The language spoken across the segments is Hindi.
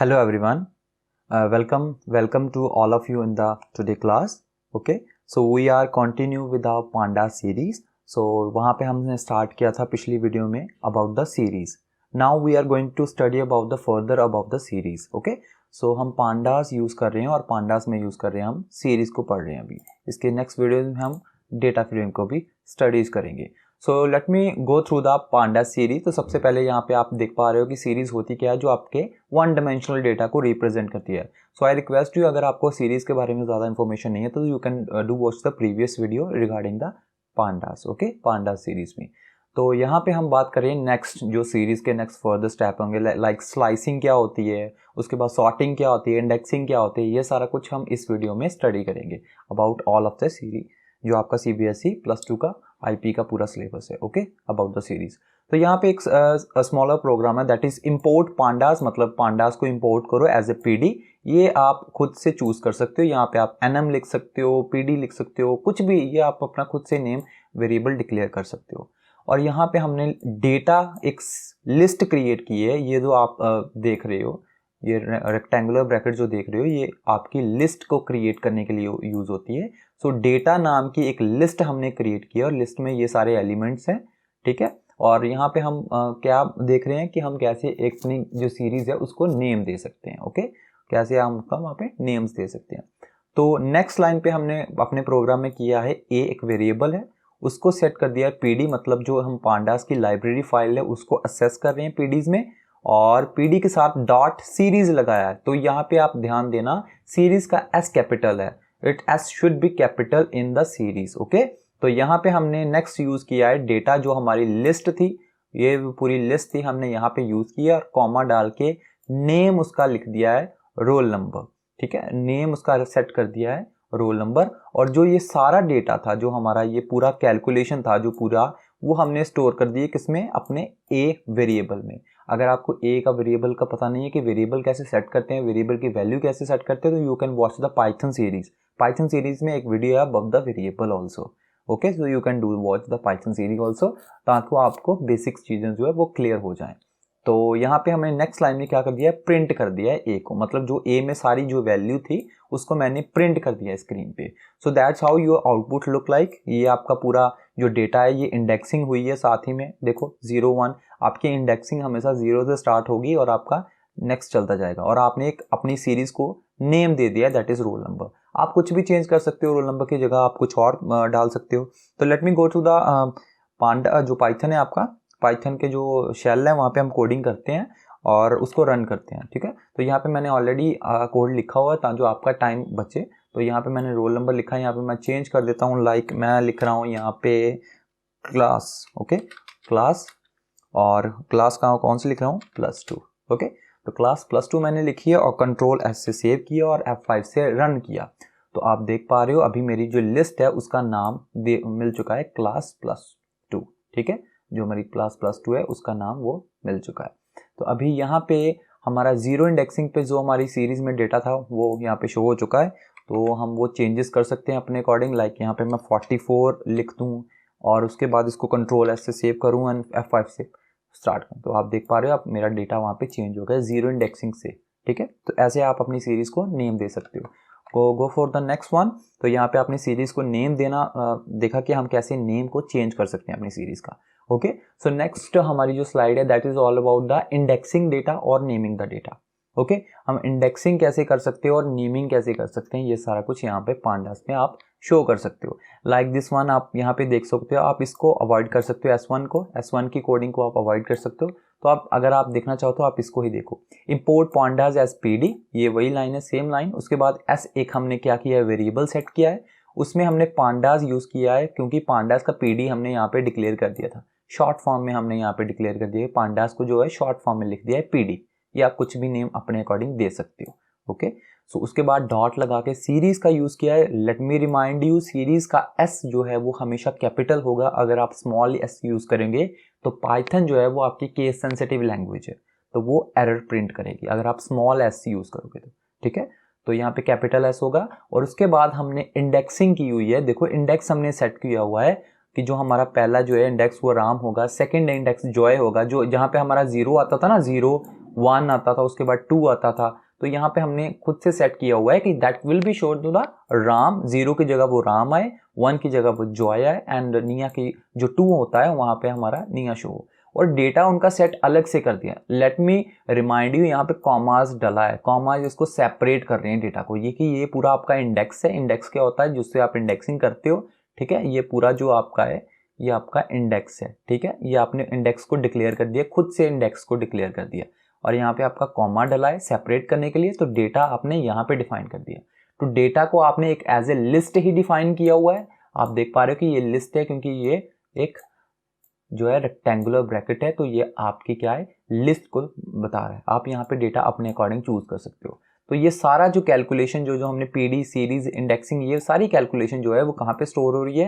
Hello everyone. Welcome to all of you in the today class. Okay, so we are continue with our panda series. So वहाँ पे हमने start किया था पिछली वीडियो में about the series. Now we are going to study about the further about the series. Okay, so हम pandas use कर रहे हैं और pandas में use कर रहे हैं हम series को पढ़ रहे हैं अभी. इसके next वीडियो में हम data frame को भी studies करेंगे. सो let me go through the Panda series. तो सबसे पहले यहाँ पे आप देख पा रहे हो कि सीरीज होती क्या है, जो आपके वन डायमेंशनल डेटा को रिप्रेजेंट करती है. सो आई रिक्वेस्ट यू, अगर आपको सीरीज के बारे में ज़्यादा इन्फॉर्मेशन नहीं है तो you can do watch the previous video regarding the pandas. Okay, Panda series में. तो यहाँ पे हम बात करें नेक्स्ट, जो सीरीज के नेक्स्ट फर्दर स्टेप होंगे, लाइक स्लाइसिंग क्या होती है, उसके बाद सॉर्टिंग क्या होती है, इंडेक्सिंग क्या होती है, ये सारा कुछ हम इस वीडियो में स्टडी करेंगे about all of the series, जो आपका CBSE +2 का IP का पूरा सिलेबस है. Okay, about the series. तो यहाँ पे एक स्मॉलर प्रोग्राम है, दैट इज इंपोर्ट पांडास. मतलब पांडास को इंपोर्ट करो एज ए PD. ये आप खुद से चूज कर सकते हो. यहाँ पे आप NM लिख सकते हो, PD लिख सकते हो, कुछ भी, ये आप अपना खुद से नेम वेरिएबल डिक्लेयर कर सकते हो. और यहाँ पे हमने डेटा एक लिस्ट क्रिएट की है. ये जो आप देख रहे हो, ये रेक्टेंगुलर ब्रैकेट जो देख रहे हो, ये आपकी लिस्ट को क्रिएट करने के लिए यूज होती है. सो डेटा नाम की एक लिस्ट हमने क्रिएट की है और लिस्ट में ये सारे एलिमेंट्स हैं. ठीक है, और यहाँ पे हम क्या देख रहे हैं कि हम कैसे एक अपनी जो सीरीज है उसको नेम दे सकते हैं. ओके, कैसे हम उसका वहाँ पे नेम्स दे सकते हैं. तो नेक्स्ट लाइन पे हमने अपने प्रोग्राम में किया है, ए एक वेरिएबल है, उसको सेट कर दिया है PD. मतलब जो हम पांडास की लाइब्रेरी फाइल है उसको असेस कर रहे हैं PDs में, और PD के साथ डॉट सीरीज लगाया है. तो यहाँ पे आप ध्यान देना, सीरीज का S कैपिटल है, it S should be capital in the series. Okay, तो यहाँ पे हमने नेक्स्ट यूज किया है डेटा, जो हमारी लिस्ट थी, ये पूरी लिस्ट थी, हमने यहाँ पे यूज किया और कॉमा डाल के नेम उसका लिख दिया है रोल नंबर. ठीक है, नेम उसका सेट कर दिया है रोल नंबर. और जो ये सारा डेटा था, जो हमारा ये पूरा कैलकुलेशन था, जो पूरा, वो हमने स्टोर कर दिए किसमें, अपने A वेरिएबल में. अगर आपको A का वेरिएबल का पता नहीं है कि वेरिएबल कैसे सेट करते हैं, वेरिएबल की वैल्यू कैसे सेट करते हैं, तो you can watch the Python series. Python series में एक वीडियो है about the variable also. Okay, so you can do watch the Python series also, ताकि आपको बेसिक चीज़ें जो है वो क्लियर हो जाएं. तो यहाँ पे हमने नेक्स्ट लाइन में क्या कर दिया है, प्रिंट कर दिया है A को. मतलब जो A में सारी जो वैल्यू थी उसको मैंने प्रिंट कर दिया है स्क्रीन पे. सो that's how your output look like. ये आपका पूरा जो डेटा है ये इंडेक्सिंग हुई है. साथ ही में देखो 0 1, आपकी इंडेक्सिंग हमेशा 0 से स्टार्ट होगी और आपका नेक्स्ट चलता जाएगा. और आपने एक अपनी सीरीज को नेम दे दिया, दैट इज रोल नंबर. आप कुछ भी चेंज कर सकते हो, रोल नंबर की जगह आप कुछ और डाल सकते हो. तो let me go to the panda. जो पाइथन है आपका, पाइथन के जो शेल है वहाँ पे हम कोडिंग करते हैं और उसको रन करते हैं. ठीक है, तो यहाँ पे मैंने ऑलरेडी कोड लिखा हुआ है ताकि जो आपका टाइम बचे. तो यहाँ पे मैंने रोल नंबर लिखा है, यहाँ पे मैं चेंज कर देता हूँ. लाइक मैं लिख रहा हूँ यहाँ पे क्लास. ओके, क्लास, और क्लास कौन सी लिख रहा हूँ, +2. ओके, तो क्लास +2 मैंने लिखी है और कंट्रोल S से सेव किया और F5 से रन किया. तो आप देख पा रहे हो अभी मेरी जो लिस्ट है उसका नाम मिल चुका है क्लास +2. ठीक है, जो मेरी क्लास +2 है उसका नाम वो मिल चुका है. तो अभी यहाँ पे हमारा 0 इंडेक्सिंग पे जो हमारी सीरीज में डेटा था वो यहाँ पे शो हो चुका है. तो हम वो चेंजेस कर सकते हैं अपने अकॉर्डिंग. लाइक यहाँ पे मैं 44 लिख दूँ और उसके बाद इसको कंट्रोल S से सेव करूँ एंड F5 से स्टार्ट करूँ. तो आप देख पा रहे हो, आप मेरा डेटा वहाँ पे चेंज हो गया 0 इंडेक्सिंग से. ठीक है, तो ऐसे आप अपनी सीरीज को नेम दे सकते हो. Go for the next one. तो यहाँ पे अपनी सीरीज को नेम देना देखा कि हम कैसे नेम को चेंज कर सकते हैं अपनी सीरीज का. ओके, सो नेक्स्ट हमारी जो स्लाइड है that is all about the indexing data और नेमिंग द डेटा. ओके, हम इंडेक्सिंग कैसे कर सकते हो और नेमिंग कैसे कर सकते हैं, ये सारा कुछ यहाँ पे पांडास में आप शो कर सकते हो. लाइक दिस वन आप यहाँ पे देख सकते हो. आप इसको अवॉइड कर सकते हो, S1 की कोडिंग को आप अवॉइड कर सकते हो. तो आप अगर आप देखना चाहो तो आप इसको ही देखो, इंपोर्ट पांडास एज PD. ये वही लाइन है, सेम लाइन. उसके बाद S एक हमने क्या किया है, वेरिएबल सेट किया है, उसमें हमने पांडास यूज किया है क्योंकि पांडास का PD हमने यहाँ पे डिक्लेयर कर दिया था. शॉर्ट फॉर्म में हमने यहाँ पे डिक्लेयर कर दिया है, पांडास को जो है शॉर्ट फॉर्म में लिख दिया है PD. या आप कुछ भी नेम अपने अकॉर्डिंग दे सकते हो. ओके, सो उसके बाद डॉट लगा के सीरीज का यूज किया है. Let me remind you, series का S जो है वो हमेशा कैपिटल होगा. अगर आप स्मॉल s यूज करेंगे तो पाइथन जो है वो आपकी केस सेंसिटिव लैंग्वेज है, तो वो एरर प्रिंट करेगी अगर आप स्मॉल s यूज करोगे तो. ठीक है, तो यहाँ पे कैपिटल S होगा. और उसके बाद हमने इंडेक्सिंग की हुई है. देखो इंडेक्स हमने सेट किया हुआ है कि जो हमारा पहला जो है इंडेक्स वो राम होगा, सेकंड इंडेक्स जॉय होगा. जो जहाँ पे हमारा 0 आता था ना, 0 1 आता था, उसके बाद 2 आता था। तो यहाँ पे हमने खुद से सेट किया हुआ है कि that will be showed to the RAM, 0 की जगह वो राम आए, 1 की जगह वो जॉय आए, एंड निया की जो 2 होता है वहां पे हमारा निया शो हो। और डेटा उनका सेट अलग से कर दिया। लेट मी रिमाइंड यू, यहाँ पे कॉमास डला है, कॉमास इसको सेपरेट कर रहे हैं डेटा को। ये कि ये पूरा आपका इंडेक्स है। इंडेक्स क्या होता है, जिससे आप इंडेक्सिंग करते हो, ठीक है। ये पूरा जो आपका है ये आपका इंडेक्स है, ठीक है। ये आपने इंडेक्स को डिक्लेयर कर दिया, खुद से इंडेक्स को डिक्लेयर कर दिया। और यहाँ पे आपका कॉमा डला है सेपरेट करने के लिए, तो डेटा आपने यहाँ पे डिफाइन कर दिया। तो डेटा को आपने एक एज ए लिस्ट ही डिफाइन किया हुआ है। आप देख पा रहे हो कि ये लिस्ट है, क्योंकि ये एक जो है रेक्टेंगुलर ब्रैकेट है, तो ये आपकी क्या है, लिस्ट को बता रहा है। आप यहाँ पे डेटा अपने अकॉर्डिंग चूज कर सकते हो। तो ये सारा जो कैलकुलेशन जो हमने पीडी, सीरीज, इंडेक्सिंग, ये सारी कैलकुलेशन जो है वो कहाँ पे स्टोर हो रही है,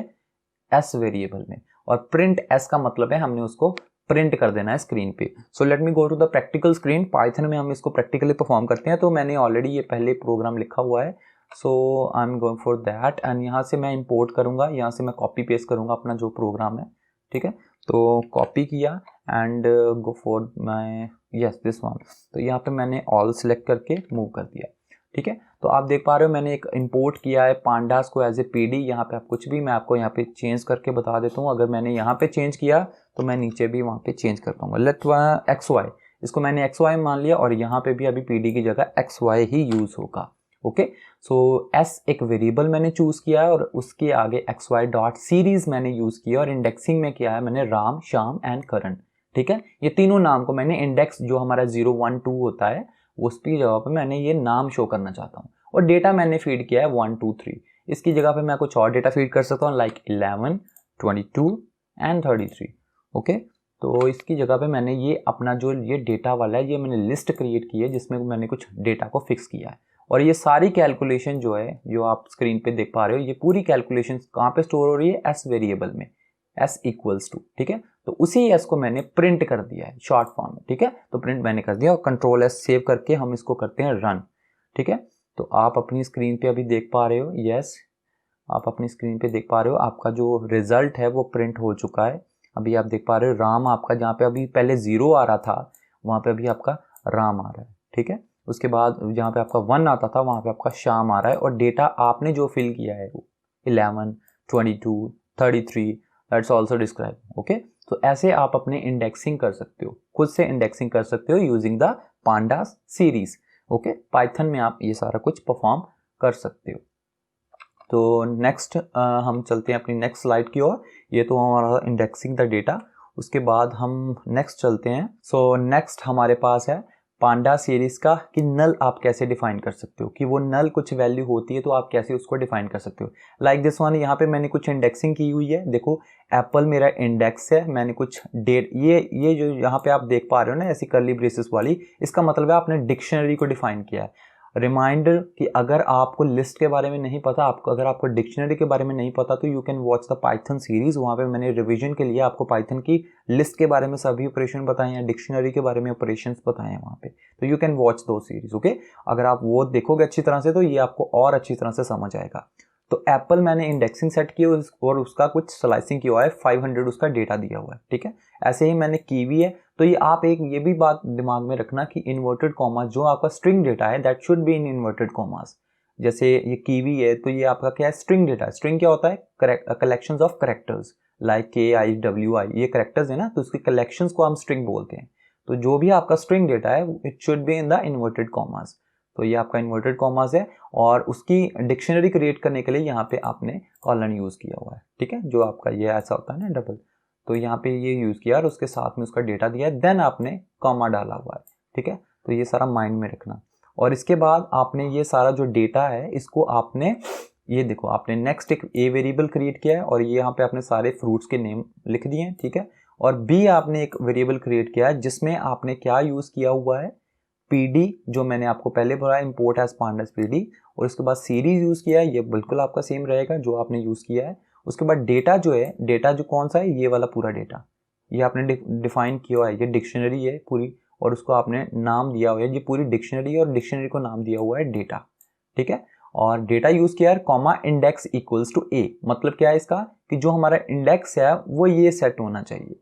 एस वेरिएबल में। और प्रिंट एस का मतलब है हमने उसको प्रिंट कर देना है स्क्रीन पे। So let me go to the practical screen. Python में हम इसको प्रैक्टिकली परफॉर्म करते हैं, तो मैंने ऑलरेडी ये पहले प्रोग्राम लिखा हुआ है। So I am going for that, and यहाँ से मैं इंपोर्ट करूंगा, यहाँ से मैं कॉपी पेस्ट करूंगा अपना जो प्रोग्राम है, ठीक है। तो कॉपी किया and go for my yes this one. तो यहाँ पे मैंने ऑल सेलेक्ट करके मूव कर दिया, ठीक है। तो आप देख पा रहे हो मैंने एक इंपोर्ट किया है पांडास को एज ए पीडी। यहाँ पे आप कुछ भी, मैं आपको यहाँ पे चेंज करके बता देता हूँ। अगर मैंने यहाँ पे चेंज किया तो मैं नीचे भी वहाँ पे चेंज कर पाऊंगा। लेट एक्स वाई, इसको मैंने एक्स वाई मान लिया, और यहाँ पे भी अभी पीडी की जगह एक्स वाई ही यूज होगा। ओके, सो एस एक वेरिएबल मैंने चूज किया है, और उसके आगे एक्स वाई डॉट सीरीज मैंने यूज किया, और इंडेक्सिंग में किया है मैंने राम, श्याम एंड करण, ठीक है। ये तीनों नाम को मैंने इंडेक्स जो हमारा 0 1 2 होता है उसकी जगह पे मैंने ये नाम शो करना चाहता हूँ। और डेटा मैंने फीड किया है 1 2 3। इसकी जगह पे मैं कुछ और डेटा फीड कर सकता हूँ, लाइक 11 22 एंड 33। ओके, तो इसकी जगह पे मैंने ये अपना जो ये डेटा वाला है, ये मैंने लिस्ट क्रिएट की है जिसमें मैंने कुछ डेटा को फिक्स किया है। और ये सारी कैलकुलेशन जो है, जो आप स्क्रीन पे देख पा रहे हो, ये पूरी कैलकुलेशन कहाँ पे स्टोर हो रही है, एस वेरिएबल में, एस इक्वल्स टू, ठीक है। तो उसी एस को मैंने प्रिंट कर दिया है शॉर्ट फॉर्म में, ठीक है। तो प्रिंट मैंने कर दिया, और कंट्रोल एस सेव करके हम इसको करते हैं रन, ठीक है। तो आप अपनी स्क्रीन पे अभी देख पा रहे हो, यस आप अपनी स्क्रीन पे देख पा रहे हो आपका जो रिजल्ट है वो प्रिंट हो चुका है। अभी आप देख पा रहे हो राम आपका, जहाँ पे अभी पहले 0 आ रहा था वहाँ पे अभी आपका राम आ रहा है, ठीक है। उसके बाद जहाँ पे आपका 1 आता था वहाँ पे आपका श्याम आ रहा है। और डेटा आपने जो फिल किया है 11 22 33 दैट्स ऑल्सो डिस्क्राइब। ओके, तो ऐसे आप अपने इंडेक्सिंग कर सकते हो, खुद से इंडेक्सिंग कर सकते हो using the pandas series. Okay, Python में आप ये सारा कुछ परफॉर्म कर सकते हो। तो नेक्स्ट हम चलते हैं अपनी नेक्स्ट स्लाइड की ओर। ये तो हमारा इंडेक्सिंग द डेटा। उसके बाद हम नेक्स्ट चलते हैं। सो नेक्स्ट हमारे पास है पांडा सीरीज का कि नल आप कैसे डिफाइन कर सकते हो, कि वो नल कुछ वैल्यू होती है तो आप कैसे उसको डिफाइन कर सकते हो। लाइक दिस वन, यहाँ पे मैंने कुछ इंडेक्सिंग की हुई है। देखो एप्पल मेरा इंडेक्स है, मैंने कुछ डेट, ये जो यहाँ पे आप देख पा रहे हो ना ऐसी कर्ली ब्रेसेस वाली, इसका मतलब है आपने डिक्शनरी को डिफाइन किया है। रिमाइंडर कि अगर आपको लिस्ट के बारे में नहीं पता, आपको अगर आपको डिक्शनरी के बारे में नहीं पता, तो you can watch the Python series. वहाँ पे मैंने रिवीजन के लिए आपको पाइथन की लिस्ट के बारे में सभी ऑपरेशन बताए हैं, डिक्शनरी के बारे में ऑपरेशंस बताए हैं वहाँ पे, तो यू कैन वॉच दो सीरीज। ओके, अगर आप वो देखोगे अच्छी तरह से तो ये आपको और अच्छी तरह से समझ आएगा। तो एप्पल मैंने इंडेक्सिंग सेट की और उसका कुछ स्लाइसिंग किया हुआ है, 500 उसका डेटा दिया हुआ है, ठीक है। ऐसे ही मैंने कीवी है, तो ये आप एक ये भी बात दिमाग में रखना कि इन्वर्टेड कॉमास जो आपका स्ट्रिंग डेटा है that should be in inverted commas. जैसे ये कीवी है तो ये आपका क्या है, स्ट्रिंग डेटा। स्ट्रिंग क्या होता है, collections of characters, like KIWI, ये कैरेक्टर्स है ना, तो उसके कलेक्शंस को हम स्ट्रिंग बोलते हैं। तो जो भी आपका स्ट्रिंग डेटा है it should be in the inverted commas. तो ये आपका इन्वर्टेड कॉमास है, और उसकी डिक्शनरी क्रिएट करने के लिए यहाँ पे आपने कॉलन यूज किया हुआ है, ठीक है। जो आपका ये ऐसा होता है ना डबल, तो यहाँ पे ये यूज किया और उसके साथ में उसका डेटा दिया है, देन आपने कॉमा डाला हुआ है, ठीक है। तो ये सारा माइंड में रखना। और इसके बाद आपने ये सारा जो डेटा है इसको आपने, ये देखो आपने नेक्स्ट एक ए वेरिएबल क्रिएट किया है, और ये यहाँ पे आपने सारे फ्रूट्स के नेम लिख दिए हैं, ठीक है। और बी आपने एक वेरिएबल क्रिएट किया है जिसमें आपने क्या यूज किया हुआ है, PD, जो मैंने आपको पहले बोला इंपोर्ट एज पांडास PD, और उसके बाद सीरीज यूज किया है, ये बिल्कुल आपका सेम रहेगा जो आपने यूज किया है। उसके बाद डेटा जो है, डेटा जो कौन सा है, ये वाला पूरा डेटा, ये आपने डिफाइन किया हुआ है, ये डिक्शनरी है पूरी, और उसको आपने नाम दिया हुआ है, ये पूरी डिक्शनरी है और डिक्शनरी को नाम दिया हुआ है डेटा, ठीक है। और डेटा यूज किया है comma index equals to A, मतलब क्या है इसका, कि जो हमारा इंडेक्स है वो ये सेट होना चाहिए,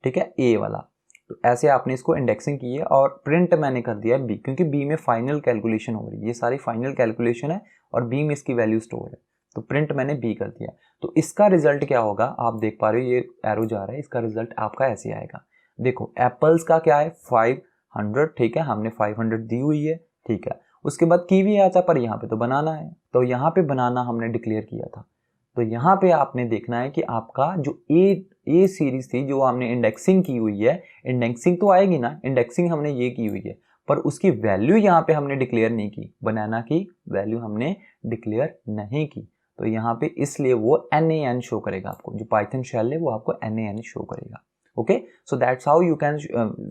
ठीक है, A वाला। तो ऐसे आपने इसको इंडेक्सिंग की है और प्रिंट मैंने कर दिया है बी, क्योंकि बी में फाइनल कैलकुलेशन हो रही है, ये सारी फाइनल कैलकुलेशन है और बी में इसकी वैल्यू स्टोर है, तो प्रिंट मैंने बी कर दिया। तो इसका रिजल्ट क्या होगा, आप देख पा रहे हो ये एरो जा रहा है, इसका रिजल्ट आपका ऐसे आएगा। देखो एप्पल्स का क्या है 500, ठीक है, हमने 500 दी हुई है, ठीक है। उसके बाद कीवी आया था, पर यहाँ पे तो बनाना है, तो यहाँ पे बनाना हमने डिक्लेयर किया था। तो यहाँ पे आपने देखना है कि आपका जो ए सीरीज थी जो हमने इंडेक्सिंग की हुई है, इंडेक्सिंग तो आएगी ना, इंडेक्सिंग हमने ये की हुई है, पर उसकी वैल्यू यहाँ पे हमने डिक्लेयर नहीं की, बनाना की वैल्यू हमने डिक्लेयर नहीं की। तो यहाँ पे इसलिए वो NaN शो करेगा आपको, जो पाइथन शेल है वो आपको NaN शो करेगा। Okay, so that's how you can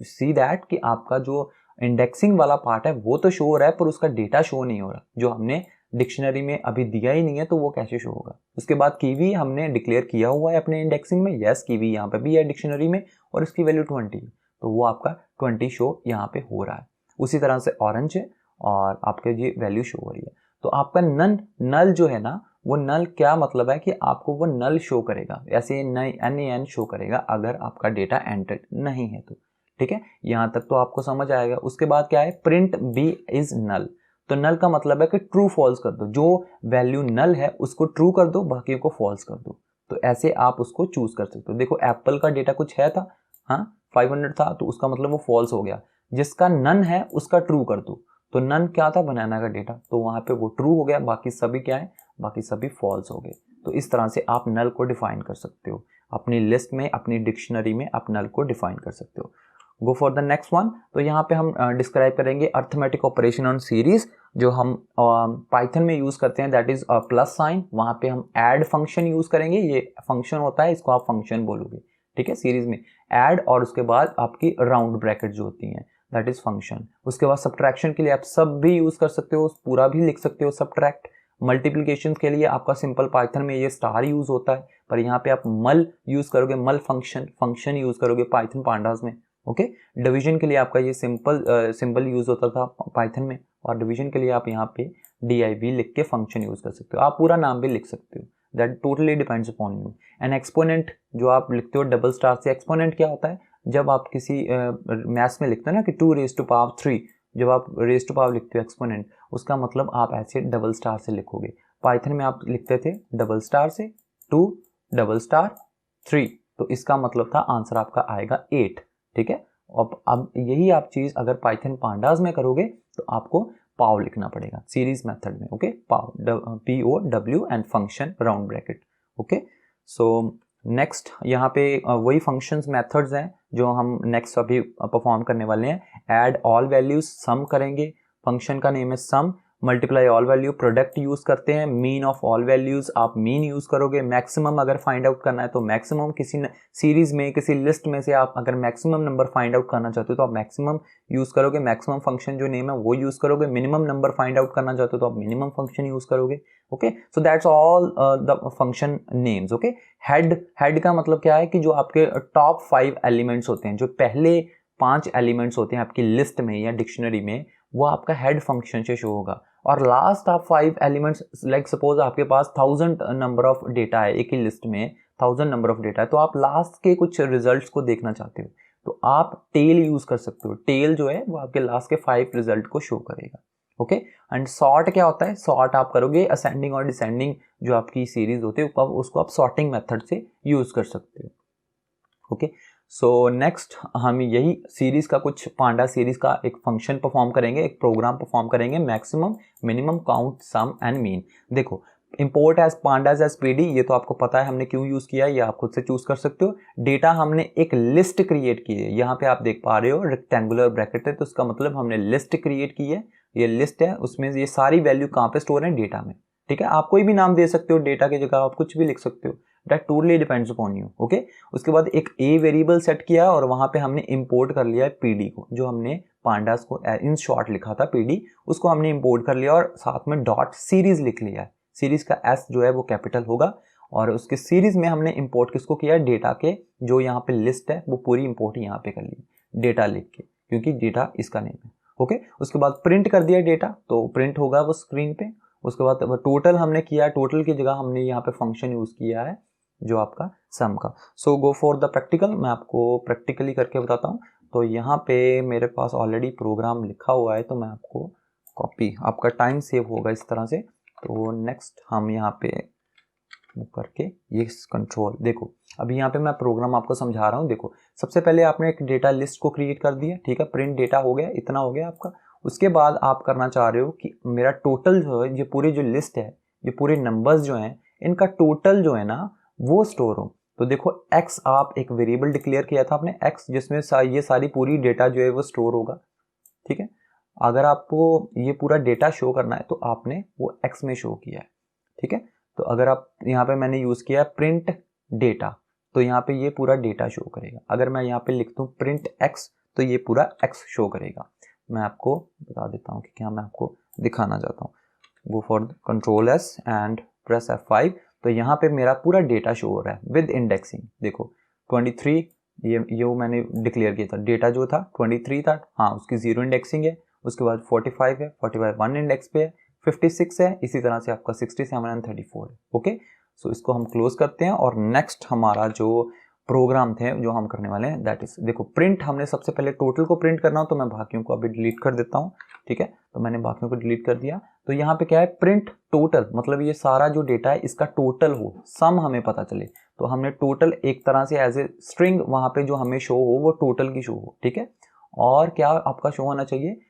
see that कि आपका जो इंडेक्सिंग वाला पार्ट है वो तो शो हो रहा है, पर उसका डेटा शो नहीं हो रहा, जो हमने डिक्शनरी में अभी दिया ही नहीं है, तो वो कैसे शो होगा। उसके बाद कीवी हमने डिक्लेयर किया हुआ है अपने इंडेक्सिंग में, यस कीवी यहाँ पे भी है डिक्शनरी में और इसकी वैल्यू 20 है, तो वो आपका 20 शो यहाँ पे हो रहा है। उसी तरह से ऑरेंज है और आपके ये वैल्यू शो हो रही है। तो आपका नल जो है ना, वो नल क्या मतलब है कि आपको वो नल शो करेगा, ऐसे NaN शो करेगा अगर आपका डेटा एंटर नहीं है तो, ठीक है। यहाँ तक तो आपको समझ आएगा। उसके बाद क्या है, प्रिंट बी इज नल, तो नल का मतलब है कि ट्रू फॉल्स कर दो, जो वैल्यू नल है उसको ट्रू कर दो, बाकी को फॉल्स कर दो। तो ऐसे आप उसको चूज कर सकते हो। देखो एप्पल का डेटा कुछ है था, हाँ 500 था, तो उसका मतलब वो फॉल्स हो गया। जिसका नन है उसका ट्रू कर दो, तो नन क्या था, बनाना का डेटा, तो वहां पे वो ट्रू हो गया, बाकी सभी क्या है, बाकी सभी फॉल्स हो गए। तो इस तरह से आप नल को डिफाइन कर सकते हो अपनी लिस्ट में, अपनी डिक्शनरी में आप नल को डिफाइन कर सकते हो। Go for the next one. तो यहाँ पे हम डिस्क्राइब करेंगे अर्थमेटिक ऑपरेशन ऑन सीरीज, जो हम पाइथन में यूज करते हैं, दैट इज प्लस साइन। वहां पे हम ऐड फंक्शन यूज करेंगे, ये फंक्शन होता है, इसको आप फंक्शन बोलोगे, ठीक है, सीरीज में ऐड, और उसके बाद आपकी राउंड ब्रैकेट जो होती हैं दैट इज फंक्शन। उसके बाद सब्ट्रैक्शन के लिए आप सब भी यूज कर सकते हो, पूरा भी लिख सकते हो सब्ट्रैक्ट। मल्टीप्लिकेशन के लिए आपका सिंपल पाइथन में ये स्टार यूज होता है, पर यहाँ पे आप मल यूज करोगे, मल फंक्शन यूज करोगे पाइथन पांडास में। ओके, डिवीजन के लिए आपका ये सिंपल यूज होता था पाइथन में, और डिवीजन के लिए आप यहाँ पे div लिख के फंक्शन यूज कर सकते हो, आप पूरा नाम भी लिख सकते हो, that totally depends upon you. And exponent जो आप लिखते हो डबल स्टार से, एक्सपोनेंट क्या होता है, जब आप किसी मैथ्स में लिखते हो ना कि 2 raised to power 3, जब आप रेज टू पावर लिखते हो एक्सपोनेंट, उसका मतलब आप ऐसे डबल स्टार से लिखोगे। पाइथन में आप लिखते थे डबल स्टार से 2 डबल स्टार 3, तो इसका मतलब था आंसर आपका आएगा 8, ठीक है। अब यही आप चीज अगर पाइथन पांडास में करोगे तो आपको पाव लिखना पड़ेगा सीरीज मेथड में, okay, pav POW and function round bracket, okay. So next यहाँ पे वही फंक्शंस मेथड्स हैं जो हम नेक्स्ट अभी परफॉर्म करने वाले हैं। ऐड ऑल वैल्यूज, सम करेंगे, फंक्शन का नेम है sum. Multiply all value, product use करते हैं। मीन ऑफ ऑल वैल्यूज, आप मीन यूज करोगे। मैक्सिमम अगर फाइंड आउट करना है तो मैक्सिमम, किसी सीरीज में किसी लिस्ट में से आप अगर मैक्सिमम नंबर फाइंड आउट करना चाहते हो तो आप मैक्सिमम यूज करोगे, मैक्सिमम फंक्शन जो नेम है वो यूज करोगे। मिनिमम नंबर फाइंड आउट करना चाहते हो तो आप मिनिमम फंक्शन यूज करोगे, okay. So that's all the function names, okay. Head का मतलब क्या है कि जो आपके टॉप 5 एलिमेंट्स होते हैं, जो पहले 5 एलिमेंट्स होते हैं आपकी लिस्ट में या डिक्शनरी में, वो आपका हेड फंक्शन से शो होगा। और लास्ट आप 5 एलिमेंट्स, लाइक सपोज आपके पास 1000 नंबर ऑफ डेटा है एक ही लिस्ट में, 1000 नंबर ऑफ डेटा है, तो आप लास्ट के कुछ रिजल्ट्स को देखना चाहते हो तो आप टेल यूज कर सकते हो। टेल जो है वो आपके लास्ट के 5 रिजल्ट को शो करेगा, ओके। एंड सॉर्ट क्या होता है, सॉर्ट आप करोगे असेंडिंग और डिसेंडिंग जो आपकी सीरीज होती है उसको आप सॉर्टिंग मेथड से यूज कर सकते हो, ओके। सो नेक्स्ट हम यही सीरीज का कुछ पांडा सीरीज का एक फंक्शन परफॉर्म करेंगे, एक प्रोग्राम परफॉर्म करेंगे, maximum, minimum, count, sum and mean. देखो import as pandas as PD, ये तो आपको पता है हमने क्यों यूज किया है, ये आप खुद से चूज कर सकते हो। डेटा हमने एक लिस्ट क्रिएट की है, यहाँ पे आप देख पा रहे हो रेक्टेंगुलर ब्रैकेट है, तो इसका मतलब हमने लिस्ट क्रिएट की है, ये लिस्ट है, उसमें ये सारी वैल्यू कहाँ पे स्टोर है, डेटा में, ठीक है। आप कोई भी नाम दे सकते हो, डेटा की जगह आप कुछ भी लिख सकते हो, that totally depends upon you, okay. उसके बाद एक A वेरिएबल सेट किया और वहां पे हमने इंपोर्ट कर लिया है PD को, जो हमने पांडास को इन शॉर्ट लिखा था PD, उसको हमने इंपोर्ट कर लिया और साथ में डॉट सीरीज लिख लिया है। सीरीज का S जो है वो कैपिटल होगा, और उसके सीरीज में हमने इंपोर्ट किसको किया है, डेटा के, जो यहाँ पे लिस्ट है वो पूरी इंपोर्ट यहाँ पे कर ली, डेटा लिख के, क्योंकि डेटा इसका नेम है, ओके। उसके बाद प्रिंट कर दिया डेटा, तो प्रिंट होगा वो स्क्रीन पे। उसके बाद टोटल हमने किया, टोटल की जगह हमने यहाँ पे फंक्शन यूज किया है जो आपका सम का। सो गो फॉर द प्रैक्टिकल, मैं आपको प्रैक्टिकली करके बताता हूँ। तो यहाँ पे मेरे पास ऑलरेडी प्रोग्राम लिखा हुआ है, तो मैं आपको कॉपी, आपका टाइम सेव होगा इस तरह से। तो नेक्स्ट हम यहाँ पे करके ये कंट्रोल, देखो अभी यहाँ पे मैं प्रोग्राम आपको समझा रहा हूँ। देखो सबसे पहले आपने एक डेटा लिस्ट को क्रिएट कर दिया, ठीक है, प्रिंट डेटा हो गया, इतना हो गया आपका। उसके बाद आप करना चाह रहे हो कि मेरा टोटल जो है, ये पूरी जो लिस्ट है, ये पूरे नंबर्स जो हैं, इनका टोटल जो है ना वो स्टोर हो। तो देखो x आप एक वेरिएबल डिक्लेयर किया था आपने x, जिसमें ये सारी पूरी डेटा जो है वो स्टोर होगा, ठीक है। अगर आपको ये पूरा डेटा शो करना है तो आपने वो x में शो किया है, ठीक है। तो अगर आप यहाँ पे मैंने यूज किया है प्रिंट डेटा, तो यहाँ पे ये पूरा डेटा शो करेगा। अगर मैं यहाँ पे लिख दूँ प्रिंट x, तो ये पूरा x शो करेगा। मैं आपको बता देता हूँ कि क्या मैं आपको दिखाना चाहता हूँ। Go for control S and press F5। तो यहाँ पे मेरा पूरा डेटा शो हो रहा है विद इंडेक्सिंग। देखो 23 ये मैंने डिक्लेयर किया था, डेटा जो था 23 था, हाँ उसकी 0 इंडेक्सिंग है। उसके बाद 45 है, 45 1 इंडेक्स पे है, 56 है, इसी तरह से आपका 67 एंड 34 है। ओके, सो इसको हम क्लोज करते हैं और नेक्स्ट हमारा जो प्रोग्राम थे जो हम करने वाले हैं दैट इज, देखो प्रिंट हमने सबसे पहले टोटल को प्रिंट करना हो, तो मैं बाकियों को अभी डिलीट कर देता हूँ, ठीक है। तो मैंने बाकियों को डिलीट कर दिया। तो यहाँ पे क्या है, प्रिंट टोटल, मतलब ये सारा जो डेटा है इसका टोटल हो, सम हमें पता चले। तो हमने टोटल एक तरह से एज ए स्ट्रिंग वहां पे जो हमें शो हो वो टोटल की शो हो, ठीक है। और क्या आपका शो होना चाहिए,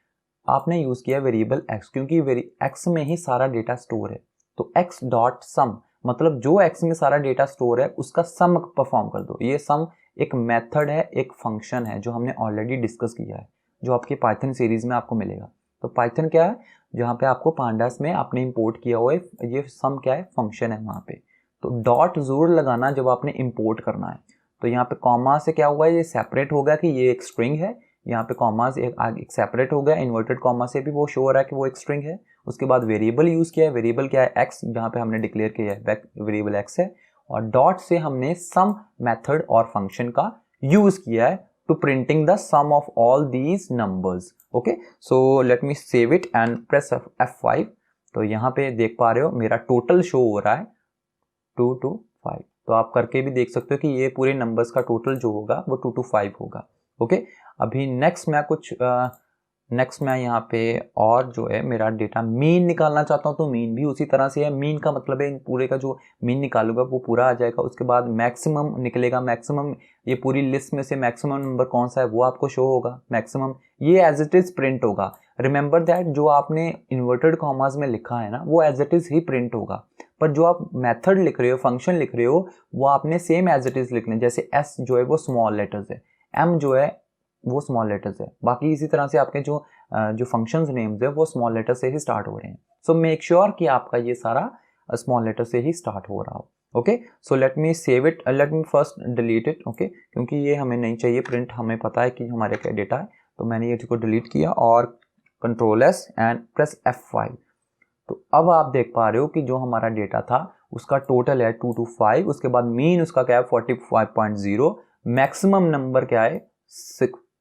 आपने यूज किया वेरिएबल x, क्योंकि x में ही सारा डेटा स्टोर है। तो x डॉट सम, मतलब जो x में सारा डेटा स्टोर है उसका सम परफॉर्म कर दो। ये सम एक मेथड है, एक फंक्शन है जो हमने ऑलरेडी डिस्कस किया है, जो आपकी पाइथन सीरीज में आपको मिलेगा। तो पाइथन क्या है, जहाँ पे आपको पांडास में आपने इंपोर्ट किया हुआ है, ये सम क्या है, फंक्शन है वहाँ पे। तो डॉट जरूर लगाना जब आपने इंपोर्ट करना है। तो यहाँ पे कॉमा से क्या हुआ है, ये सेपरेट हो गया कि ये एक स्ट्रिंग है। यहाँ पे कॉमा से एक सेपरेट हो गया, इन्वर्टेड कॉमा से भी वो शो हो रहा है कि वो एक स्ट्रिंग है। उसके बाद वेरिएबल यूज किया है, वेरिएबल क्या है x, जहाँ पे हमने डिक्लेयर किया है वेरिएबल x है। और डॉट से हमने सम मेथड और फंक्शन का यूज किया है to printing the sum of all these numbers. Okay, so let me save it and press F5। तो यहाँ पे देख पा रहे हो मेरा टोटल शो हो रहा है 225। तो आप करके भी देख सकते हो कि ये पूरे नंबर्स का टोटल जो होगा वो 225 होगा। ओके, अभी नेक्स्ट मैं यहाँ पे और जो है मेरा डेटा मीन निकालना चाहता हूँ, तो मीन भी उसी तरह से है। मीन का मतलब है इन पूरे का जो मीन निकालूंगा वो पूरा आ जाएगा। उसके बाद मैक्सिमम निकलेगा, मैक्सिमम ये पूरी लिस्ट में से मैक्सिमम नंबर कौन सा है वो आपको शो होगा। मैक्सिमम ये एज इट इज प्रिंट होगा। रिमेंबर दैट जो आपने इन्वर्टेड कॉमास में लिखा है ना वो एज इट इज ही प्रिंट होगा, पर जो आप मेथड लिख रहे हो, फंक्शन लिख रहे हो, वो आपने सेम एज इट इज लिखना है। जैसे एस जो है वो स्मॉल लेटर्स है, एम जो है वो स्मॉल लेटर्स है, बाकी इसी तरह से आपके जो फंक्शंस नेम्स है वो स्मॉल लेटर से ही स्टार्ट हो रहे हैं। सो मेक श्योर कि आपका ये सारा स्मॉल लेटर से ही स्टार्ट हो रहा हो। Okay, so let me save it, let me first delete it. Okay, क्योंकि ये हमें नहीं चाहिए प्रिंट, हमें पता है कि हमारे क्या डेटा है। तो मैंने ये इसको डिलीट किया और control S and press F5। तो अब आप देख पा रहे हो कि जो हमारा डेटा था उसका टोटल है 225। उसके बाद मीन उसका क्या है 45.0, मैक्सिमम नंबर क्या है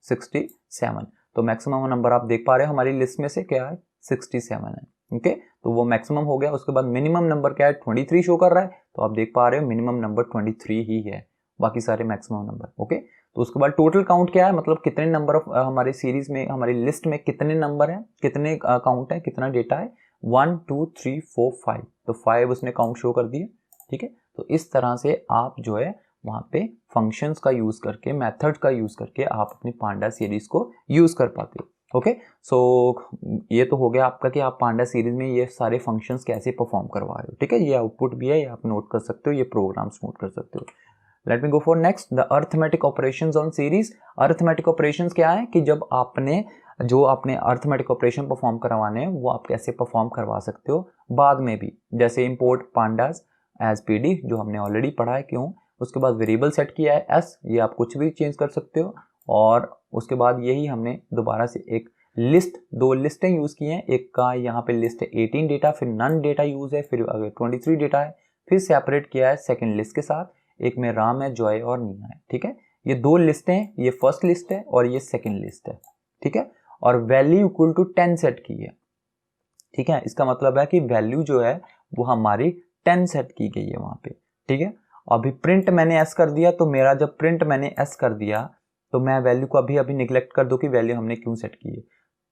67। तो मैक्सिमम नंबर आप देख पा रहे हो हमारी लिस्ट में से क्या है 67 है। ओके, तो वो मैक्सिमम हो गया। उसके बाद मिनिमम नंबर क्या है 23 शो कर रहा है, तो आप देख पा रहे हो मिनिमम नंबर 23 ही है, बाकी सारे मैक्सिमम नंबर। ओके, तो उसके बाद टोटल काउंट क्या है, मतलब कितने नंबर ऑफ हमारे सीरीज में, हमारी लिस्ट में कितने नंबर है, कितने काउंट है, कितना डेटा है, 1 2 3 4 5। तो 5 उसने काउंट शो कर दिए, ठीक है। तो इस तरह से आप जो है वहाँ पे फंक्शंस का यूज करके, मेथड का यूज करके आप अपनी पांडा सीरीज को यूज कर पाते हो। ओके, सो ये तो हो गया आपका कि आप पांडा सीरीज में ये सारे फंक्शंस कैसे परफॉर्म करवा रहे हो, ठीक है। ये आउटपुट भी है, ये आप नोट कर सकते हो, ये प्रोग्राम्स नोट कर सकते हो। Late me go for next, the arithmetic operations on series. Arithmetic operations क्या है कि जब आपने जो अपने अर्थमेटिक ऑपरेशन परफॉर्म करवाने हैं वो आप कैसे परफॉर्म करवा सकते हो बाद में भी, जैसे इंपोर्ट पांडास एज पीडी जो हमने ऑलरेडी पढ़ा है क्यों। उसके बाद वेरिएबल सेट किया है एस, ये आप कुछ भी चेंज कर सकते हो। और उसके बाद यही हमने दोबारा से एक लिस्ट, 2 लिस्टें यूज की हैं। एक का यहाँ पे लिस्ट है 18 डेटा, फिर नन डेटा यूज है, फिर अगर 23 डेटा है, फिर सेपरेट किया है सेकेंड लिस्ट के साथ। एक में राम है, जॉय और नीना है, ठीक है। ये 2 लिस्ट हैं, ये फर्स्ट लिस्ट है और ये सेकेंड लिस्ट है, ठीक है। और वैल्यू इक्वल टू 10 सेट की है, ठीक है। इसका मतलब है कि वैल्यू जो है वो हमारी 10 सेट की गई है वहां पे, ठीक है। अभी प्रिंट मैंने एस कर दिया, तो मेरा जब प्रिंट मैंने एस कर दिया तो मैं वैल्यू को अभी निगलेक्ट कर दो कि वैल्यू हमने क्यों सेट की है।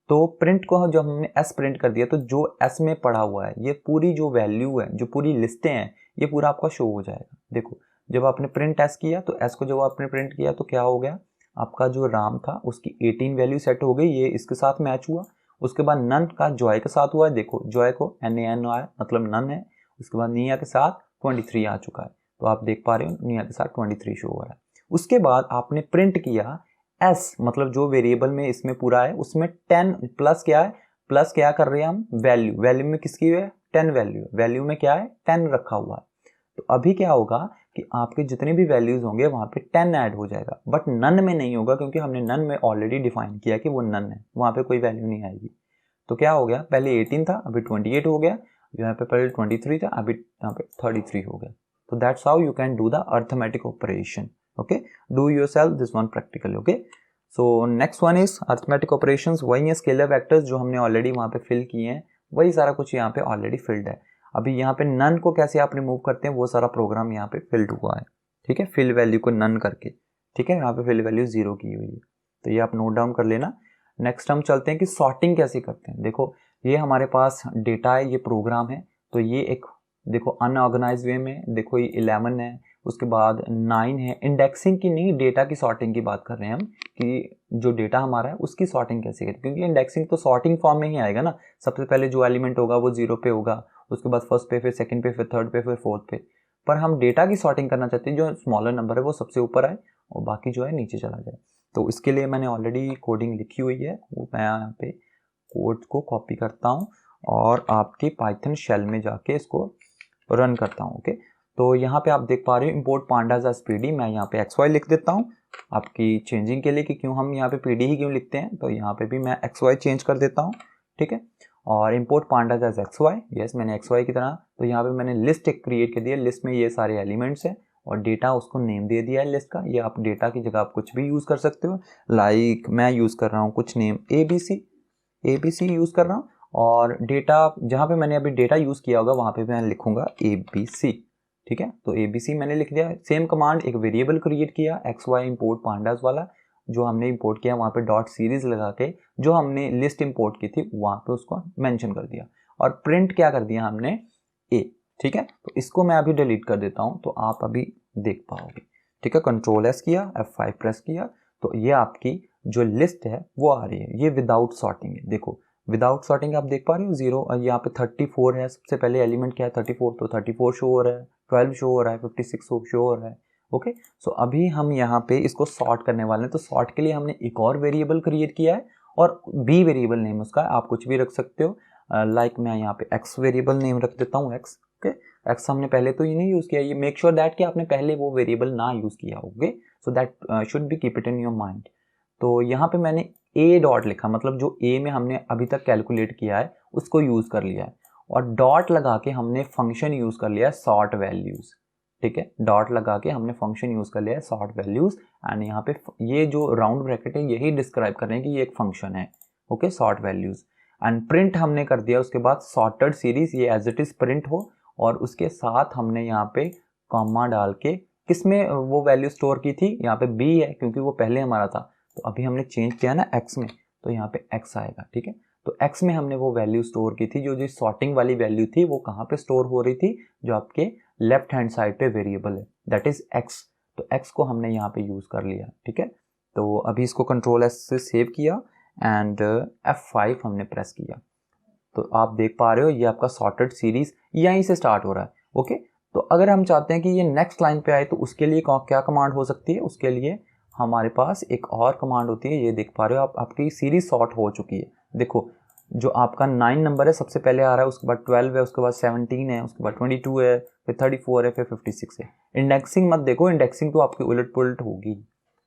तो प्रिंट को जब हमने एस प्रिंट कर दिया तो जो एस में पड़ा हुआ है ये पूरी जो वैल्यू है, जो पूरी लिस्टें हैं, ये पूरा आपका शो हो जाएगा। देखो जब आपने प्रिंट एस किया तो एस को जब आपने प्रिंट किया तो क्या हो गया, आपका जो राम था उसकी 18 वैल्यू सेट हो गई, ये इसके साथ मैच हुआ। उसके बाद नन का जॉय के साथ हुआ है, देखो जॉय को NAN आया मतलब नन है। उसके बाद निया के साथ 23 आ चुका है, तो आप देख पा रहे हो निया के साथ 23 शो हो रहा है। उसके बाद आपने प्रिंट किया एस, मतलब जो वेरिएबल में इसमें पूरा है उसमें 10 प्लस क्या है, प्लस क्या कर रहे हैं हम, वैल्यू। वैल्यू में किसकी है, 10 वैल्यू, वैल्यू में क्या है 10 रखा हुआ है। तो अभी क्या होगा कि आपके जितने भी वैल्यूज होंगे वहां पे 10 ऐड हो जाएगा, बट नन में नहीं होगा क्योंकि हमने नन में ऑलरेडी डिफाइन किया कि वो नन है, वहां पे कोई वैल्यू नहीं आएगी। तो क्या हो गया, पहले 18 था अभी 28 हो गया, यहाँ पे पहले 23 था अभी यहाँ पे 33 हो गया। तो that's how you can do the arithmetic operation. Okay, do yourself this one practically. Okay, so next one is arithmetic operations. वही है स्केलर वेक्टर्स जो हमने ऑलरेडी वहाँ पे फिल किए हैं, वही सारा कुछ यहाँ पे ऑलरेडी फिल्ड है। अभी यहाँ पे नन को कैसे आप रिमूव करते हैं वो सारा प्रोग्राम यहाँ पे फिल्ड हुआ है। ठीक है, फिल वैल्यू को नन करके। ठीक है, यहाँ पे फिल वैल्यू 0 की हुई है, तो ये आप नोट डाउन कर लेना। नेक्स्ट हम चलते हैं कि सॉर्टिंग कैसे करते हैं। देखो ये हमारे पास डेटा है, ये प्रोग्राम है, तो ये एक देखो अनऑर्गेनाइज वे में देखो ये 11 है, उसके बाद 9 है। इंडेक्सिंग की नहीं, डेटा की सॉर्टिंग की बात कर रहे हैं हम कि जो डेटा हमारा है उसकी सॉर्टिंग कैसे करें, क्योंकि इंडेक्सिंग तो सॉर्टिंग फॉर्म में ही आएगा ना। सबसे पहले जो एलिमेंट होगा वो 0 पे होगा, उसके बाद फर्स्ट पे, फिर सेकंड पे, फिर थर्ड पे, फिर फोर्थ पे। पर हम डेटा की सॉर्टिंग करना चाहते हैं, जो स्मॉलर नंबर है वो सबसे ऊपर आए और बाकी जो है नीचे चला जाए। तो इसके लिए मैंने ऑलरेडी कोडिंग लिखी हुई है, वो मैं यहाँ पे कोड को कॉपी करता हूँ और आपके पाइथन शेल में जाके इसको रन करता हूँ। ओके, तो यहाँ पे आप देख पा रहे हो इंपोर्ट पांडाज एज पीडी, मैं यहाँ पे XY लिख देता हूँ आपकी चेंजिंग के लिए कि क्यों हम यहाँ पे पीडी ही क्यों लिखते हैं, तो यहाँ पे भी मैं XY चेंज कर देता हूँ। ठीक है, और import pandas as XY, yes मैंने XY की तरह, तो यहाँ पे मैंने लिस्ट एक क्रिएट कर दिया, लिस्ट में ये सारे एलिमेंट्स हैं और डेटा उसको नेम दे दिया है लिस्ट का। ये आप डेटा की जगह आप कुछ भी यूज़ कर सकते हो, लाइक मैं यूज़ कर रहा हूँ कुछ नेम ABC यूज़ कर रहा हूँ, और डेटा जहाँ पे मैंने अभी डेटा यूज़ किया होगा वहाँ पे मैं लिखूंगा ABC। ठीक है, तो ABC मैंने लिख दिया। सेम कमांड एक वेरिएबल क्रिएट किया XY इंपोर्ट पांडास वाला, जो हमने इंपोर्ट किया वहाँ पे डॉट सीरीज लगा के जो हमने लिस्ट इंपोर्ट की थी वहाँ पे उसको मेंशन कर दिया, और प्रिंट क्या कर दिया हमने A। ठीक है, तो इसको मैं अभी डिलीट कर देता हूँ तो आप अभी देख पाओगे। ठीक है, कंट्रोल S किया, F5 प्रेस किया, तो ये आपकी जो लिस्ट है वो आ रही है, ये विदाउट सॉर्टिंग है। देखो विदाउट सॉर्टिंग आप देख पा रहे हो 0, यहाँ पे 34 है, सबसे पहले एलिमेंट क्या है 34, तो 34 शो हो रहा है, 12 शो हो रहा है, 56 शो हो रहा है। ओके, सो अभी हम यहाँ पे इसको सॉर्ट करने वाले हैं, तो सॉर्ट के लिए हमने एक और वेरिएबल क्रिएट किया है और B वेरिएबल नेम उसका आप कुछ भी रख सकते हो, लाइक मैं यहाँ पे X वेरिएबल नेम रख देता हूँ X। ओके, X हमने पहले तो ये नहीं यूज़ किया, ये मेक श्योर दैट कि आपने पहले वो वेरिएबल ना यूज़ किया। Okay, so that should be keep it in your mind. तो यहाँ पे मैंने A डॉट लिखा, मतलब जो A में हमने अभी तक कैलकुलेट किया है उसको यूज़ कर लिया है, और डॉट लगा के हमने फंक्शन यूज़ कर लिया है सॉर्ट वैल्यूज़। ठीक है, डॉट लगा के हमने फंक्शन यूज़ कर लिया है सॉर्ट वैल्यूज़, एंड यहाँ पे ये जो राउंड ब्रैकेट है यही डिस्क्राइब कर रहे हैं कि ये एक फंक्शन है। Okay, sort values, and print हमने कर दिया उसके बाद सॉर्टेड सीरीज, ये एज इट इज़ प्रिंट हो, और उसके साथ हमने यहाँ पे कॉमा डाल के किसमें वो वैल्यू स्टोर की थी, यहाँ पे B है क्योंकि वो पहले हमारा था, तो अभी हमने चेंज किया ना X में, तो यहाँ पे X आएगा। ठीक है, तो X में हमने वो वैल्यू स्टोर की थी, जो सॉर्टिंग वाली वैल्यू थी वो कहाँ पे स्टोर हो रही थी, जो आपके लेफ्ट हैंड साइड पे वेरिएबल है, दैट इज X। तो X को हमने यहाँ पे यूज़ कर लिया। ठीक है, तो अभी इसको कंट्रोल S से सेव किया एंड F5 हमने प्रेस किया, तो आप देख पा रहे हो ये आपका सॉर्टेड सीरीज यहीं से स्टार्ट हो रहा है। ओके, तो अगर हम चाहते हैं कि ये नेक्स्ट लाइन पे आए तो उसके लिए क्या कमांड हो सकती है, उसके लिए हमारे पास एक और कमांड होती है, ये देख पा रहे हो आप, आपकी सीरीज सॉर्ट हो चुकी है। देखो जो आपका 9 नंबर है सबसे पहले आ रहा है, उसके बाद 12 है, उसके बाद 17 है, उसके बाद 22 है, फिर 34 है, फिर 56 है। इंडेक्सिंग मत देखो, इंडेक्सिंग तो आपकी उलट पुलट होगी।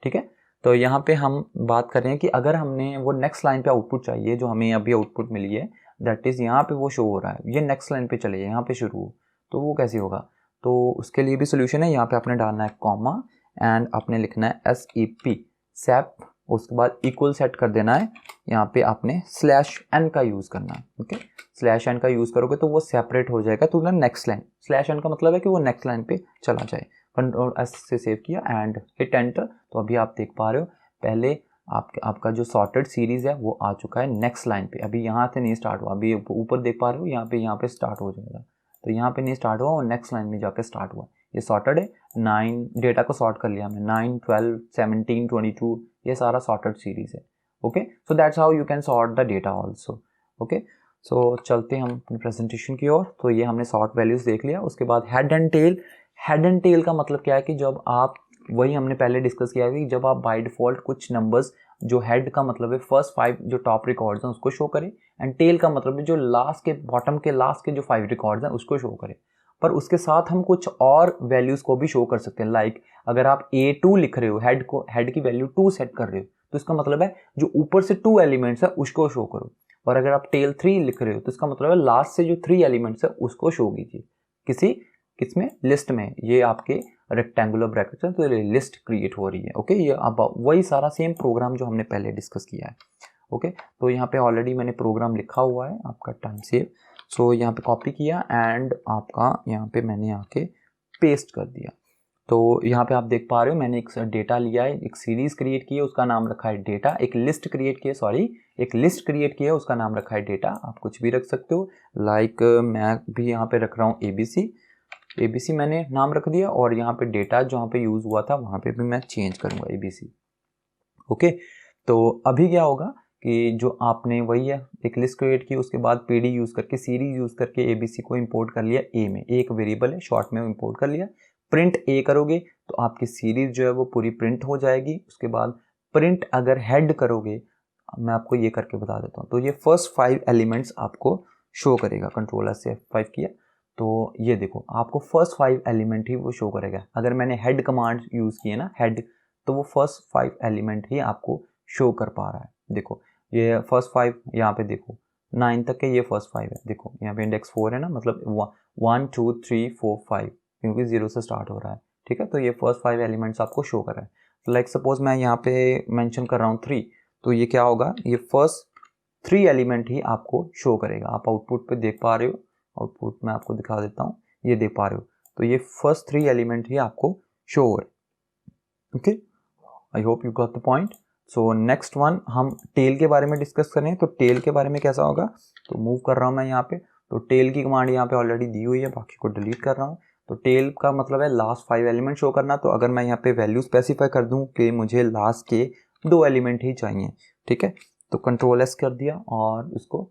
ठीक है, तो यहाँ पे हम बात कर रहे हैं कि अगर हमने वो नेक्स्ट लाइन पे आउटपुट चाहिए, जो हमें अभी आउटपुट मिली है दैट इज़ यहाँ पे वो शो हो रहा है, ये नेक्स्ट लाइन पे चले यहाँ पे शुरू हो, तो वो कैसे होगा, तो उसके लिए भी सोल्यूशन है। यहाँ पे आपने डालना है कॉमा एंड आपने लिखना है SEP सेप, उसके बाद इक्वल सेट कर देना है, यहाँ पे आपने /n का यूज़ करना है। ओके, /n का यूज़ करोगे तो वो सेपरेट हो जाएगा, तो ना नेक्स्ट लाइन, /n का मतलब है कि वो नेक्स्ट लाइन पे चला जाए। कंट्रोल S से सेव किया एंड हिट एंटर, तो अभी आप देख पा रहे हो पहले आपका जो सॉर्टेड सीरीज है वो आ चुका है नेक्स्ट लाइन पे, अभी यहाँ से नहीं स्टार्ट हुआ, अभी ऊपर देख पा रहे हो यहाँ पे स्टार्ट हो जाएगा, तो यहाँ पे नहीं स्टार्ट हुआ और नेक्स्ट लाइन में जाके स्टार्ट हुआ। ये सॉर्टेड है, 9 डेटा को सॉर्ट कर लिया हमने, 9 12 17 22, ये सारा सॉर्टेड सीरीज है। Okay, so that's how you can sort the data also. Okay, so चलते हैं हम अपनी प्रेजेंटेशन की ओर। तो ये हमने सॉर्ट वैल्यूज देख लिया। उसके बाद head and tail. Head and tail का मतलब क्या है कि जब आप, वही हमने पहले डिस्कस किया है कि जब आप बाय डिफॉल्ट कुछ नंबर्स, जो हेड का मतलब है फर्स्ट 5 जो टॉप रिकॉर्ड्स हैं उसको शो करें, एंड टेल का मतलब है जो लास्ट के बॉटम के लास्ट के जो 5 रिकॉर्ड्स हैं उसको शो करें। पर उसके साथ हम कुछ और वैल्यूज को भी शो कर सकते हैं। लाइक अगर आप A2 लिख रहे हो, हेड की वैल्यू 2 सेट कर रहे हो, तो इसका मतलब है जो ऊपर से 2 एलिमेंट्स है उसको शो करो। और अगर आप टेल 3 लिख रहे हो तो इसका मतलब है लास्ट से जो 3 एलिमेंट्स है उसको शो कीजिए। किसमें, लिस्ट में। ये आपके रेक्टेंगुलर ब्रैकेट्स हैं, तो लिस्ट क्रिएट हो रही है। ओके, ये अब वही सारा सेम प्रोग्राम जो हमने पहले डिस्कस किया है। ओके, तो यहाँ पे ऑलरेडी मैंने प्रोग्राम लिखा हुआ है, आपका टाइम सेव। सो यहाँ पे कॉपी किया एंड आपका यहाँ पे मैंने आके पेस्ट कर दिया। तो यहाँ पे आप देख पा रहे हो मैंने एक डेटा लिया है, एक सीरीज क्रिएट की है, उसका नाम रखा है डेटा। एक लिस्ट क्रिएट की है, उसका नाम रखा है डेटा। आप कुछ भी रख सकते हो, लाइक मैं भी यहाँ पे रख रहा हूँ ABC मैंने नाम रख दिया, और यहाँ पे डेटा जहाँ पे यूज हुआ था वहाँ पे भी मैं चेंज करूँगा ABC। ओके, तो अभी क्या होगा कि जो आपने वही है, एक लिस्ट क्रिएट की, उसके बाद PD यूज करके, सीरीज यूज करके ABC को इंपोर्ट कर लिया A में, एक वेरिएबल है शॉर्ट में इंपोर्ट कर लिया। प्रिंट A करोगे तो आपकी सीरीज जो है वो पूरी प्रिंट हो जाएगी। उसके बाद प्रिंट अगर हेड करोगे, मैं आपको ये करके बता देता हूँ, तो ये फर्स्ट 5 एलिमेंट्स आपको शो करेगा। कंट्रोल से F5 किया तो ये देखो आपको फर्स्ट 5 एलिमेंट ही वो शो करेगा। अगर मैंने हेड कमांड यूज की है ना, हेड, तो वो फर्स्ट 5 एलिमेंट ही आपको शो कर पा रहा है। देखो ये फर्स्ट 5, यहाँ पे देखो 9 तक के ये फर्स्ट 5 है। देखो यहाँ पे इंडेक्स 4 है ना, मतलब 1 2 3 4 5, क्योंकि 0 से स्टार्ट हो रहा है। ठीक है, तो ये फर्स्ट 5 एलिमेंट्स आपको शो कर रहा है। तो लाइक सपोज मैं यहाँ पे मेंशन कर रहा हूँ 3, तो ये क्या होगा, ये फर्स्ट 3 एलिमेंट ही आपको शो करेगा। आप आउटपुट पे देख पा रहे हो, आउटपुट में आपको दिखा देता हूँ, ये देख पा रहे हो, तो ये फर्स्ट 3 एलिमेंट ही आपको शो हो रहे। Okay, I hope you got the point. So next one हम टेल के बारे में डिस्कस करें। तो टेल के बारे में कैसा होगा, तो मूव कर रहा हूँ मैं यहाँ पे, तो टेल की कमांड यहाँ पे ऑलरेडी दी हुई है, बाकी को डिलीट कर रहा हूँ। तो टेल का मतलब है लास्ट 5 एलिमेंट शो करना। तो अगर मैं यहाँ पे वैल्यू स्पेसिफाई कर दूँ कि मुझे लास्ट के 2 एलिमेंट ही चाहिए, ठीक है, तो कंट्रोल S कर दिया और इसको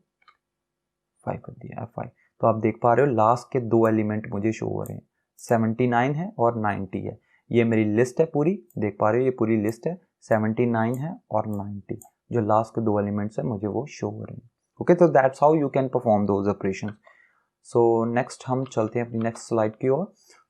5 कर दिया, F5। तो आप देख पा रहे हो लास्ट के 2 एलिमेंट मुझे शो हो रहे हैं, 79 है और 90 है। ये मेरी लिस्ट है पूरी, देख पा रहे हो ये पूरी लिस्ट है, 79 है और 90, जो लास्ट के 2 एलिमेंट्स है मुझे वो शो हो रहे हैं। ओके, तो that's how you can perform those operations. So next हम चलते हैं अपनी नेक्स्ट स्लाइड की ओर।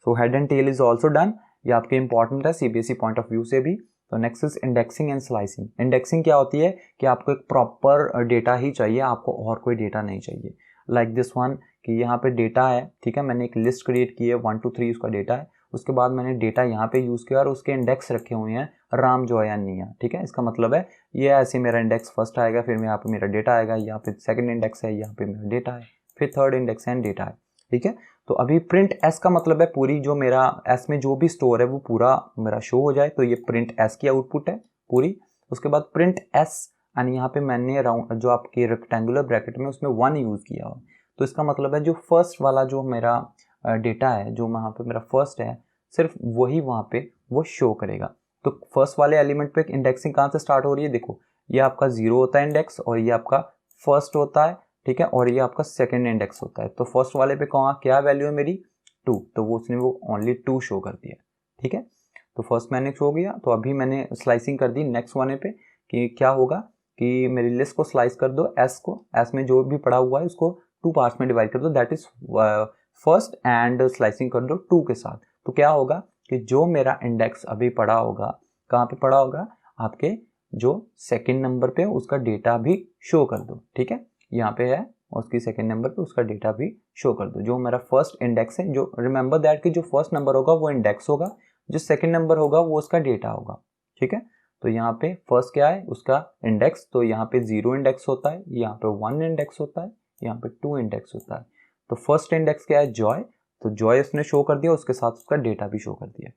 So head and tail is also done. ये आपके इंपॉर्टेंट है CBSE पॉइंट ऑफ व्यू से भी। तो next is indexing and slicing. Indexing क्या होती है कि आपको एक प्रॉपर डेटा ही चाहिए, आपको और कोई डेटा नहीं चाहिए। लाइक दिस वन, कि यहाँ पे डेटा है, ठीक है, मैंने एक लिस्ट क्रिएट की है, 1 2 3 उसका डेटा है। उसके बाद मैंने डेटा यहाँ पे यूज किया और उसके इंडेक्स रखे हुए हैं राम जॉय निया। ठीक है, इसका मतलब है ये ऐसे मेरा इंडेक्स फर्स्ट आएगा, फिर यहाँ पे मेरा डेटा आएगा, यहाँ पे सेकंड इंडेक्स है, यहाँ पे मेरा डेटा है, फिर थर्ड इंडेक्स है, डेटा है। ठीक है, तो अभी प्रिंट S का मतलब है पूरी जो मेरा S में जो भी स्टोर है वो पूरा मेरा शो हो जाए, तो ये प्रिंट S की आउटपुट है पूरी। उसके बाद प्रिंट S, यानी यहाँ पे मैंने राउंड जो आपके रेक्टेंगुलर ब्रैकेट में उसमें 1 यूज किया हो, तो इसका मतलब है जो फर्स्ट वाला जो मेरा डेटा है, जो वहाँ पे मेरा फर्स्ट है, सिर्फ वही वहाँ पे वो शो करेगा। तो फर्स्ट वाले एलिमेंट पे इंडेक्सिंग कहाँ से स्टार्ट हो रही है, देखो ये आपका 0 होता है इंडेक्स, और ये आपका फर्स्ट होता है, ठीक है, और ये आपका सेकंड इंडेक्स होता है। तो फर्स्ट वाले पे क्या वैल्यू है मेरी 2, तो वो उसने वो ओनली 2 शो कर दिया। ठीक है, तो फर्स्ट मैंने शो किया। तो अभी मैंने स्लाइसिंग कर दी नेक्स्ट वाले पे, कि क्या होगा कि मेरी लिस्ट को स्लाइस कर दो, S में जो भी पड़ा हुआ है उसको 2 पार्ट्स में डिवाइड कर दो, that is first, and slicing कर दो 2 के साथ। तो क्या होगा कि जो मेरा इंडेक्स अभी पड़ा होगा, कहाँ पे पड़ा होगा, आपके जो सेकंड नंबर पे उसका डेटा भी शो कर दो। ठीक है, यहाँ पे है और उसकी सेकंड नंबर पे उसका डेटा भी शो कर दो। जो मेरा फर्स्ट इंडेक्स है, जो रिमेंबर दैट कि जो फर्स्ट नंबर होगा वो इंडेक्स होगा, जो सेकंड नंबर होगा वो उसका डेटा होगा। ठीक है, तो यहाँ पे फर्स्ट क्या है, उसका इंडेक्स, तो यहाँ पे 0 इंडेक्स होता है, यहाँ पे 1 इंडेक्स होता है, यहाँ पे 2 इंडेक्स होता है। तो फर्स्ट इंडेक्स क्या है, जॉय, तो जॉय उसने शो कर दिया, उसके साथ उसका डेटा भी शो कर दिया।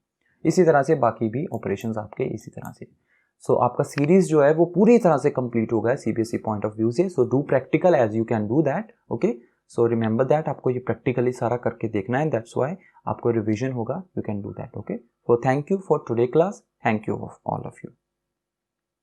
इसी तरह से बाकी भी ऑपरेशंस आपके इसी तरह से। सो आपका सीरीज जो है वो पूरी तरह से कंप्लीट होगा सीबीएसई पॉइंट ऑफ व्यू से. So do practical as you can do that. Okay, so remember that आपको ये प्रैक्टिकली सारा करके देखना है. दैट्स वाई आपको रिविजन होगा. You can do that. Okay, so thank you for today class. Thank you all of you.